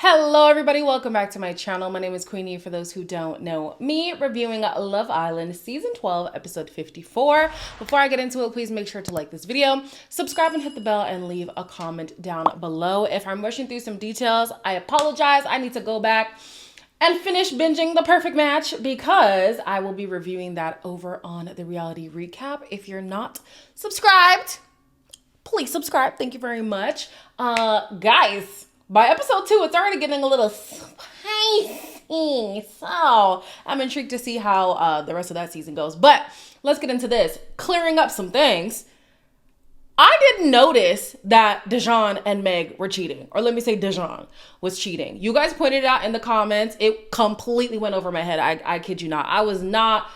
Hello everybody, welcome back to my channel. My name is Queenie for those who don't know me, reviewing Love Island Season 12, Episode 54. Before I get into it, please make sure to like this video, subscribe and hit the bell, and leave a comment down below. If I'm rushing through some details, I apologize. I need to go back and finish binging The Perfect Match because I will be reviewing that over on the Reality Recap. If you're not subscribed, please subscribe. Thank you very much. Guys, by episode 2, it's already getting a little spicy. So I'm intrigued to see how the rest of that season goes. But let's get into this. Clearing up some things. I didn't notice that Dejon and Meg were cheating. Or let me say Dejon was cheating. You guys pointed it out in the comments. It completely went over my head. I kid you not. I was not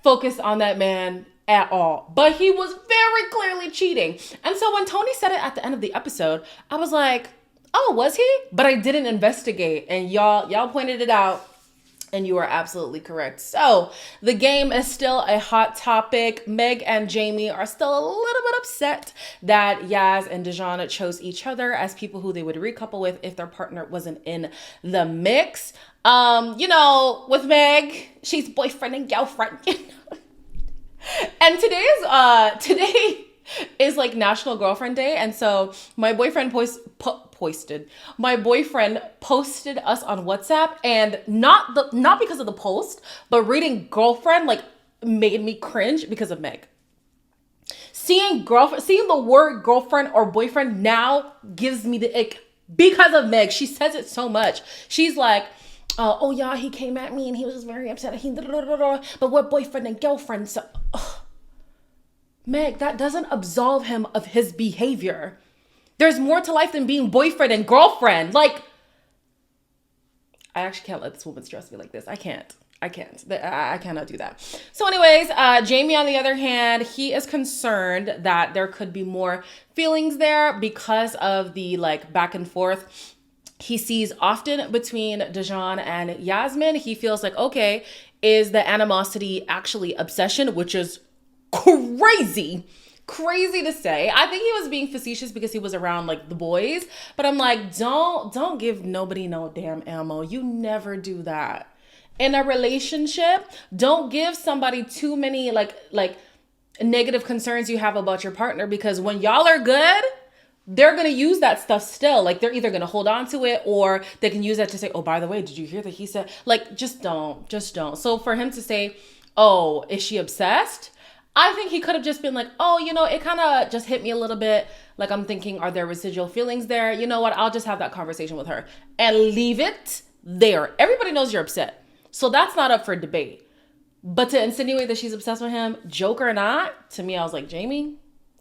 focused on that man at all. But he was very clearly cheating. And so when Tony said it at the end of the episode, I was like, oh, was he? But I didn't investigate. And y'all pointed it out. And you are absolutely correct. So the game is still a hot topic. Meg and Jamie are still a little bit upset that Yaz and Dejon chose each other as people who they would recouple with if their partner wasn't in the mix. With Meg, she's boyfriend and girlfriend. And today is like National Girlfriend Day, and so my boyfriend posted us on WhatsApp, and not because of the post, but reading girlfriend like made me cringe because of Meg. Seeing the word girlfriend or boyfriend now gives me the ick because of Meg. She says it so much. She's like, oh yeah, he came at me and he was just very upset. But we're boyfriend and girlfriend, so Meg, that doesn't absolve him of his behavior. There's more to life than being boyfriend and girlfriend. Like, I actually can't let this woman stress me like this. I can't. I cannot do that. So anyways, Jamie, on the other hand, he is concerned that there could be more feelings there because of the back and forth he sees often between Dejon and Yasmin. He feels like, okay, is the animosity actually obsession, which is crazy to say. I think he was being facetious because he was around the boys, but I'm like, don't give nobody no damn ammo. You never do that in a relationship. Don't give somebody too many negative concerns you have about your partner, because when y'all are good, they're going to use that stuff still. They're either going to hold on to it, or they can use that to say, oh, by the way, did you hear that he said, just don't. So for him to say, oh, is she obsessed? I think he could have just been like, oh, it kind of just hit me a little bit. I'm thinking, are there residual feelings there? You know what? I'll just have that conversation with her and leave it there. Everybody knows you're upset. So that's not up for debate. But to insinuate that she's obsessed with him, joke or not, to me, I was like, Jamie,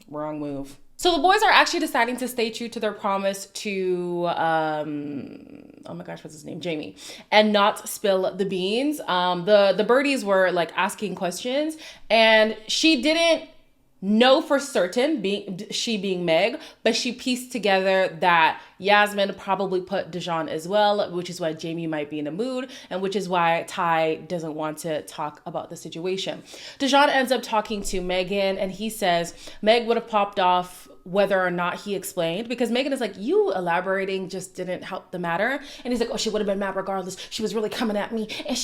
wrong move. So the boys are actually deciding to stay true to their promise to, oh my gosh, what's his name? Jamie, and not spill the beans. The birdies were asking questions, and she didn't know for certain, being Meg, but she pieced together that Yasmin probably put Dejon as well, which is why Jamie might be in a mood, and which is why Ty doesn't want to talk about the situation. Dejon ends up talking to Megan, and he says Meg would have popped off whether or not he explained, because Megan is like, you elaborating just didn't help the matter. And he's like, oh, she would have been mad regardless. She was really coming at me. And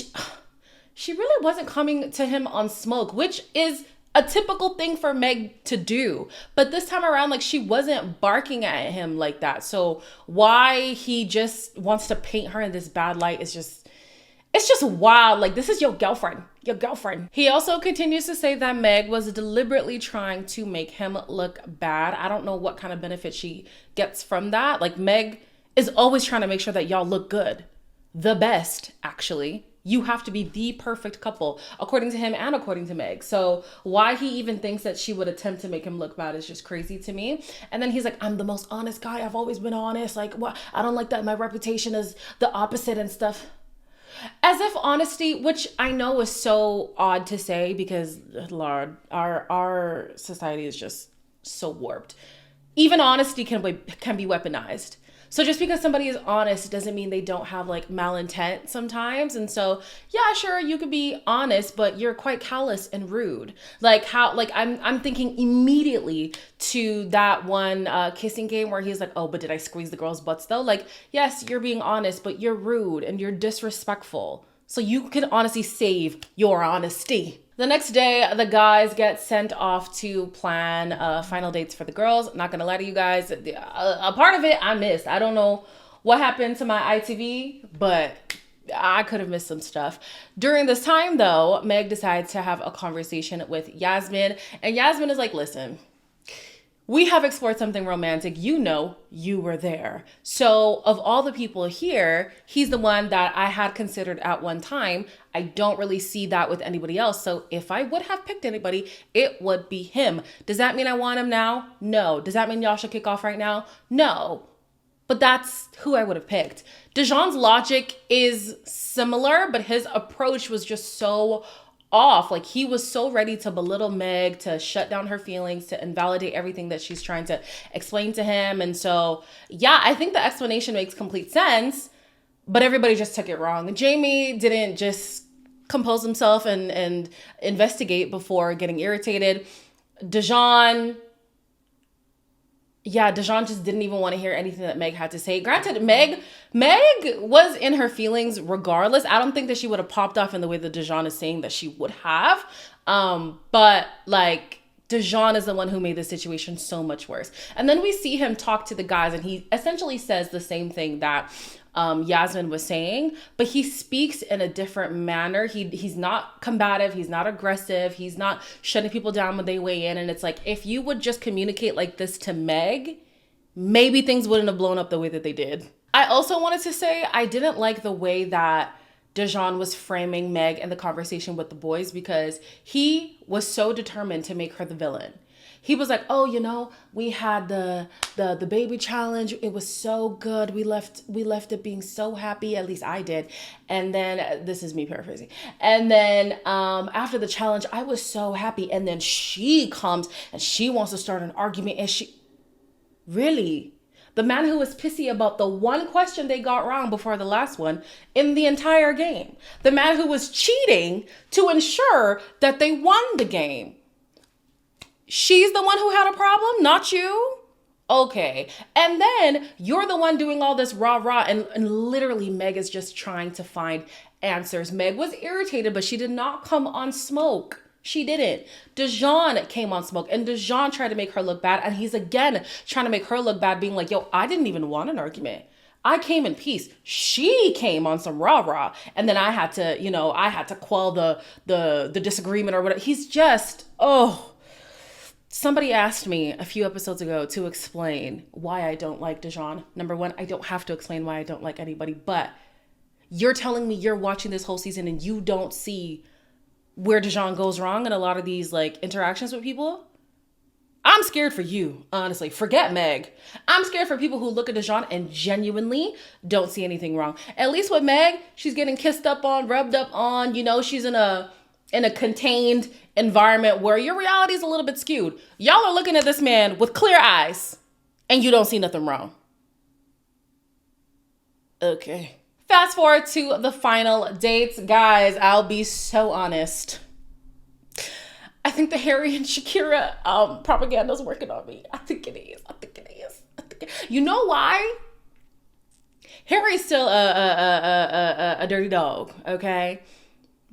she really wasn't coming to him on smoke, which is a typical thing for Meg to do. But this time around, she wasn't barking at him like that. So why he just wants to paint her in this bad light is just, it's just wild. This is your girlfriend. He also continues to say that Meg was deliberately trying to make him look bad. I don't know what kind of benefit she gets from that. Meg is always trying to make sure that y'all look good. The best, actually. You have to be the perfect couple, according to him and according to Meg. So why he even thinks that she would attempt to make him look bad is just crazy to me. And then he's like, I'm the most honest guy. I've always been honest. What? I don't like that my reputation is the opposite and stuff. As if honesty, which I know is so odd to say because, Lord, our society is just so warped. Even honesty can be weaponized. So just because somebody is honest doesn't mean they don't have like malintent sometimes. And so, yeah, sure, you could be honest, but you're quite callous and rude. Like how, like I'm thinking immediately to that one kissing game where he's like, oh, but did I squeeze the girls' butts though? Like, yes, you're being honest, but you're rude and you're disrespectful. So you can honestly save your honesty. The next day, the guys get sent off to plan final dates for the girls. Not gonna lie to you guys, a part of it I missed. I don't know what happened to my ITV, but I could have missed some stuff. During this time though, Meg decides to have a conversation with Yasmin, and Yasmin is like, listen, we have explored something romantic. You know, you were there. So of all the people here, he's the one that I had considered at one time. I don't really see that with anybody else. So if I would have picked anybody, it would be him. Does that mean I want him now? No. Does that mean y'all should kick off right now? No. But that's who I would have picked. Dejon's logic is similar, but his approach was just so off. Like he was so ready to belittle Meg, to shut down her feelings, to invalidate everything that she's trying to explain to him. And so, yeah, I think the explanation makes complete sense, but everybody just took it wrong. Jamie didn't just compose himself and investigate before getting irritated. Dejon just didn't even want to hear anything that Meg had to say. Granted, Meg was in her feelings regardless. I don't think that she would have popped off in the way that Dejon is saying that she would have. But like Dejon is the one who made the situation so much worse. And then we see him talk to the guys and he essentially says the same thing that Yasmin was saying, but he speaks in a different manner. He's not combative. He's not aggressive. He's not shutting people down when they weigh in. And it's like, if you would just communicate like this to Meg, maybe things wouldn't have blown up the way that they did. I also wanted to say, I didn't like the way that Dejon was framing Meg in the conversation with the boys, because he was so determined to make her the villain. He was like, oh, you know, we had the baby challenge. It was so good. We left it being so happy. At least I did. And then this is me paraphrasing. And then after the challenge, I was so happy. And then she comes and she wants to start an argument. And really? The man who was pissy about the one question they got wrong before the last one in the entire game. The man who was cheating to ensure that they won the game. She's the one who had a problem, not you? Okay. And then you're the one doing all this rah-rah, and literally Meg is just trying to find answers. Meg was irritated, but she did not come on smoke. She didn't. Dejon came on smoke, and Dejon tried to make her look bad, and he's again trying to make her look bad, being like, yo, I didn't even want an argument. I came in peace. She came on some rah-rah, and then I had to quell the disagreement or whatever. He's just, Somebody asked me a few episodes ago to explain why I don't like Dejon. Number one, I don't have to explain why I don't like anybody, but you're telling me you're watching this whole season and you don't see where Dejon goes wrong in a lot of these like interactions with people? I'm scared for you, honestly. Forget Meg. I'm scared for people who look at Dejon and genuinely don't see anything wrong. At least with Meg, she's getting kissed up on, rubbed up on, she's in a contained environment where your reality is a little bit skewed. Y'all are looking at this man with clear eyes and you don't see nothing wrong. Okay. Fast forward to the final dates. Guys, I'll be so honest. I think the Harry and Shakira propaganda is working on me. I think it is. You know why? Harry's still a dirty dog, okay?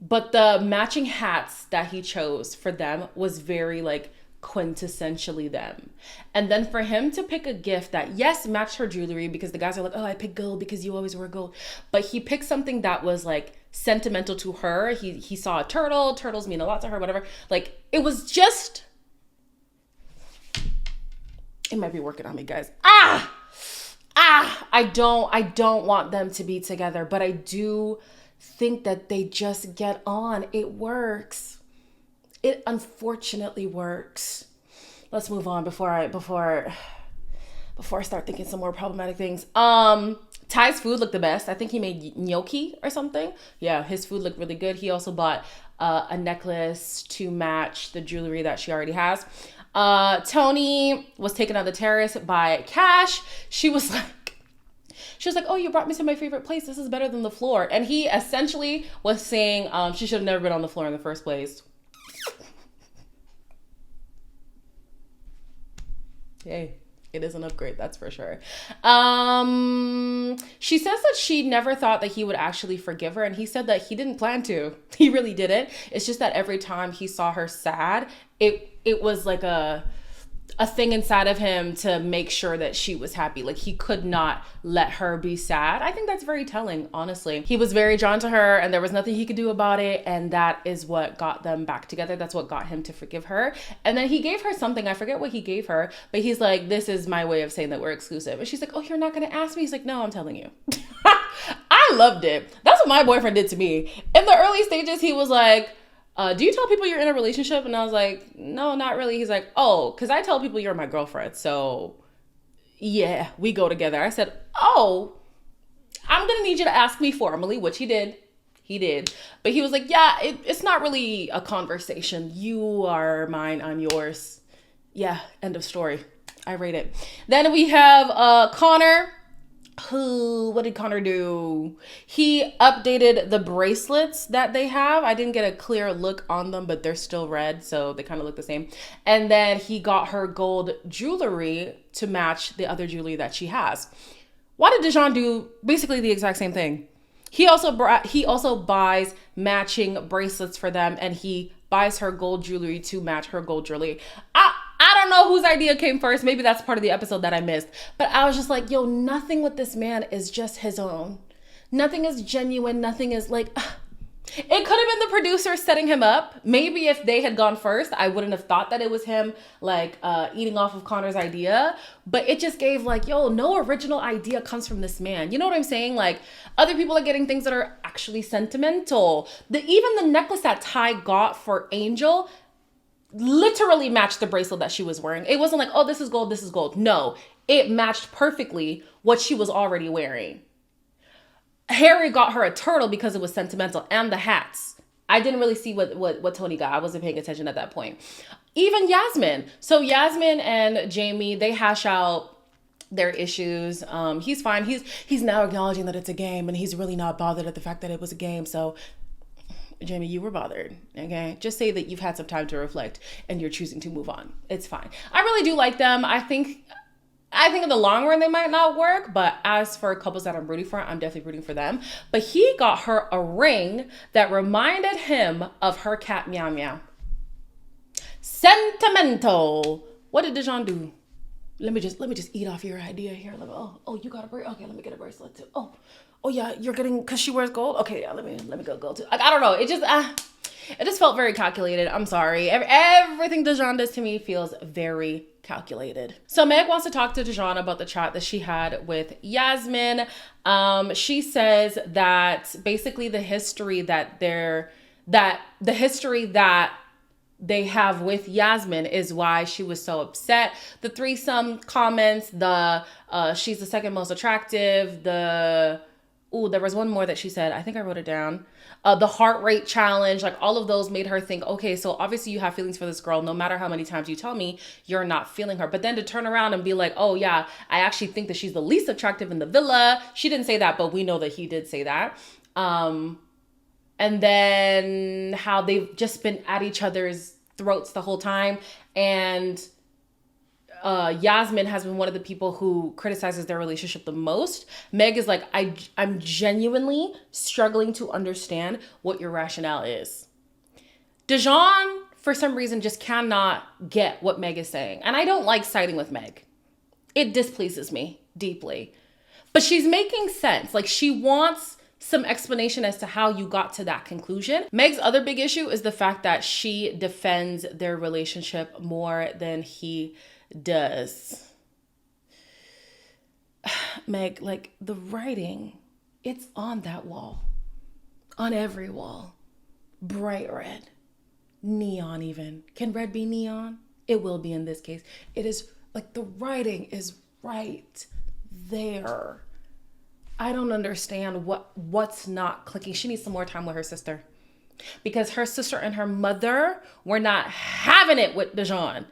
But the matching hats that he chose for them was very like quintessentially them. And then for him to pick a gift that, yes, matched her jewelry, because the guys are like, oh, I picked gold because you always wear gold. But he picked something that was like sentimental to her. He saw a turtle. Turtles mean a lot to her, whatever. Like it was just, it might be working on me, guys. I don't want them to be together, but I do think that they just get on. It works. It unfortunately works. Let's move on before I start thinking some more problematic things. Ty's food looked the best. I think he made gnocchi or something. Yeah, his food looked really good. He also bought a necklace to match the jewelry that she already has. Tony was taken on the terrace by Cash. She was like, She was like, oh, you brought me to my favorite place. This is better than the floor. And he essentially was saying she should have never been on the floor in the first place. Hey, it is an upgrade, that's for sure. She says that she never thought that he would actually forgive her, and he said that he didn't plan to. He really didn't. It's just that every time he saw her sad, it was like a thing inside of him to make sure that she was happy. Like, he could not let her be sad. I think that's very telling, honestly. He was very drawn to her, and there was nothing he could do about it, and that is what got them back together. That's what got him to forgive her. And then he gave her something. I forget what he gave her, but he's like, this is my way of saying that we're exclusive. And she's like, oh, you're not gonna ask me? He's like, no, I'm telling you. I loved it. That's what my boyfriend did to me. In the early stages, he was like, do you tell people you're in a relationship? And I was like, no, not really. He's like, oh, because I tell people you're my girlfriend. So yeah, we go together. I said, oh, I'm going to need you to ask me formally, which he did. He did. But he was like, yeah, it's not really a conversation. You are mine. I'm yours. Yeah. End of story. I rate it. Then we have Connor. What did Connor do? He updated the bracelets that they have. I didn't get a clear look on them, but they're still red, so they kind of look the same. And then he got her gold jewelry to match the other jewelry that she has. Why did Dejon do basically the exact same thing? He also buys matching bracelets for them, and he buys her gold jewelry to match her gold jewelry. I don't know whose idea came first. Maybe that's part of the episode that I missed. But I was just like, yo, nothing with this man is just his own. Nothing is genuine. Nothing is like... It could have been the producer setting him up. Maybe if they had gone first, I wouldn't have thought that it was him like eating off of Connor's idea. But it just gave like, yo, no original idea comes from this man. You know what I'm saying? Like, other people are getting things that are actually sentimental. Even the necklace that Ty got for Angel literally matched the bracelet that she was wearing. It wasn't like, oh, this is gold, this is gold. No, it matched perfectly what she was already wearing. Harry got her a turtle because it was sentimental, and the hats. I didn't really see what Tony got. I wasn't paying attention at that point. Even Yasmin. So Yasmin and Jamie, they hash out their issues. He's fine. He's now acknowledging that it's a game, and he's really not bothered at the fact that it was a game. So Jamie, you were bothered, okay? Just say that you've had some time to reflect and you're choosing to move on. It's fine. I really do like them. I think in the long run they might not work, but as for couples that I'm rooting for, I'm definitely rooting for them. But he got her a ring that reminded him of her cat Meow Meow. Sentimental. What did Dejon do? Let me just eat off your idea here. Oh, you got a bracelet? Okay, let me get a bracelet too. Oh yeah, you're getting, because she wears gold? Okay, yeah, let me go gold too. I don't know. It just felt very calculated. I'm sorry. Everything Dejon does to me feels very calculated. So Meg wants to talk to Dejon about the chat that she had with Yasmin. She says that basically the history that they have with Yasmin is why she was so upset. The threesome comments, she's the second most attractive, there was one more that she said. I think I wrote it down. The heart rate challenge, like all of those made her think, okay, so obviously you have feelings for this girl. No matter how many times you tell me you're not feeling her. But then to turn around and be like, oh yeah, I actually think that she's the least attractive in the villa. She didn't say that, but we know that he did say that. And then how they've just been at each other's throats the whole time. And Yasmin has been one of the people who criticizes their relationship the most. Meg is like, I'm genuinely struggling to understand what your rationale is. Dejon, for some reason, just cannot get what Meg is saying. And I don't like siding with Meg. It displeases me deeply. But she's making sense. Like, she wants some explanation as to how you got to that conclusion. Meg's other big issue is the fact that she defends their relationship more than he does. Meg, like, the writing, it's on that wall. On every wall. Bright red. Neon even. Can red be neon? It will be in this case. It is, like, the writing is right there. I don't understand what's not clicking. She needs some more time with her sister. Because her sister and her mother were not having it with Dejon.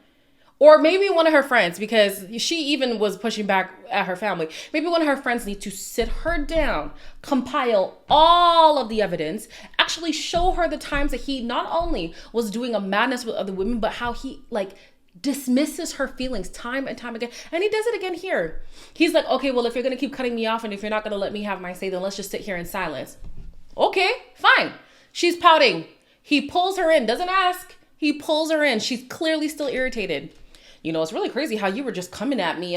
Or maybe one of her friends, because she even was pushing back at her family. Maybe one of her friends needs to sit her down, compile all of the evidence, actually show her the times that he not only was doing a madness with other women, but how he like dismisses her feelings time and time again. And he does it again here. He's like, okay, well, if you're going to keep cutting me off and if you're not going to let me have my say, then let's just sit here in silence. Okay, fine. She's pouting. He pulls her in, doesn't ask. He pulls her in. She's clearly still irritated. You know, it's really crazy how you were just coming at me.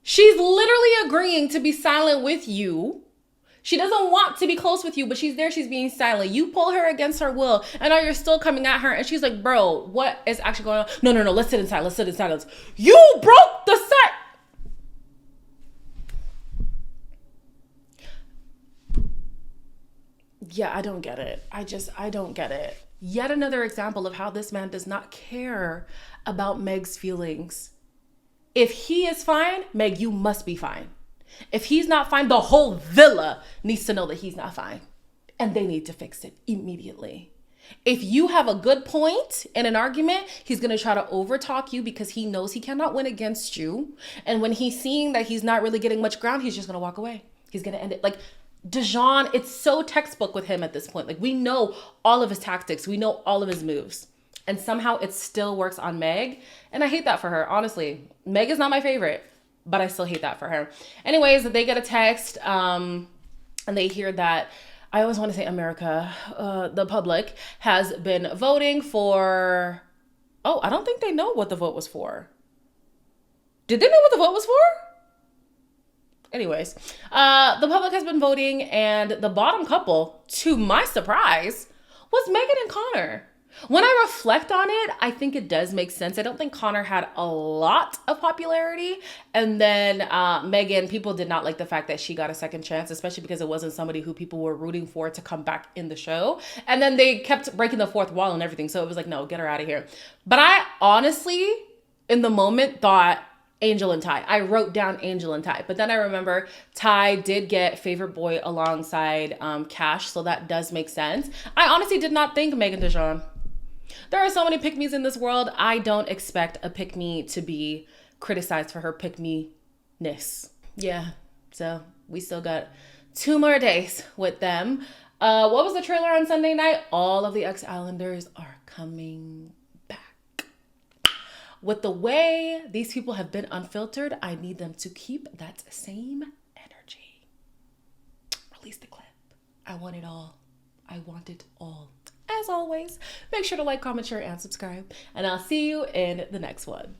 She's literally agreeing to be silent with you. She doesn't want to be close with you, but she's there. She's being silent. You pull her against her will, and now you're still coming at her. And she's like, bro, what is actually going on? No. Let's sit in silence. Let's sit in silence. You broke the set. Yeah, I don't get it. I don't get it. Yet another example of how this man does not care about Meg's feelings. If he is fine, Meg, you must be fine. If he's not fine, the whole villa needs to know that he's not fine. And they need to fix it immediately. If you have a good point in an argument, he's going to try to overtalk you because he knows he cannot win against you. And when he's seeing that he's not really getting much ground, he's just going to walk away. He's going to end it. Like Dejon, it's so textbook with him at this point. Like we know all of his tactics. We know all of his moves. And somehow it still works on Meg. And I hate that for her. Honestly, Meg is not my favorite, but I still hate that for her. Anyways, they get a text and they hear that, I always want to say America, the public has been voting for, I don't think they know what the vote was for. Did they know what the vote was for? Anyways, the public has been voting and the bottom couple, to my surprise, was Megan and Connor. When I reflect on it, I think it does make sense. I don't think Connor had a lot of popularity. And then Megan, people did not like the fact that she got a second chance, especially because it wasn't somebody who people were rooting for to come back in the show. And then they kept breaking the fourth wall and everything. So it was like, no, get her out of here. But I honestly, in the moment, thought Angel and Ty. I wrote down Angel and Ty. But then I remember Ty did get favorite boy alongside Cash. So that does make sense. I honestly did not think Megan Dejon. There are so many pick-me's in this world. I don't expect a pick-me to be criticized for her pick-me-ness. Yeah, so we still got 2 more days with them. What was the trailer on Sunday night? All of the ex-Islanders are coming back. With the way these people have been unfiltered, I need them to keep that same energy. Release the clip. I want it all. I want it all. As always, make sure to like, comment, share, and subscribe. And I'll see you in the next one.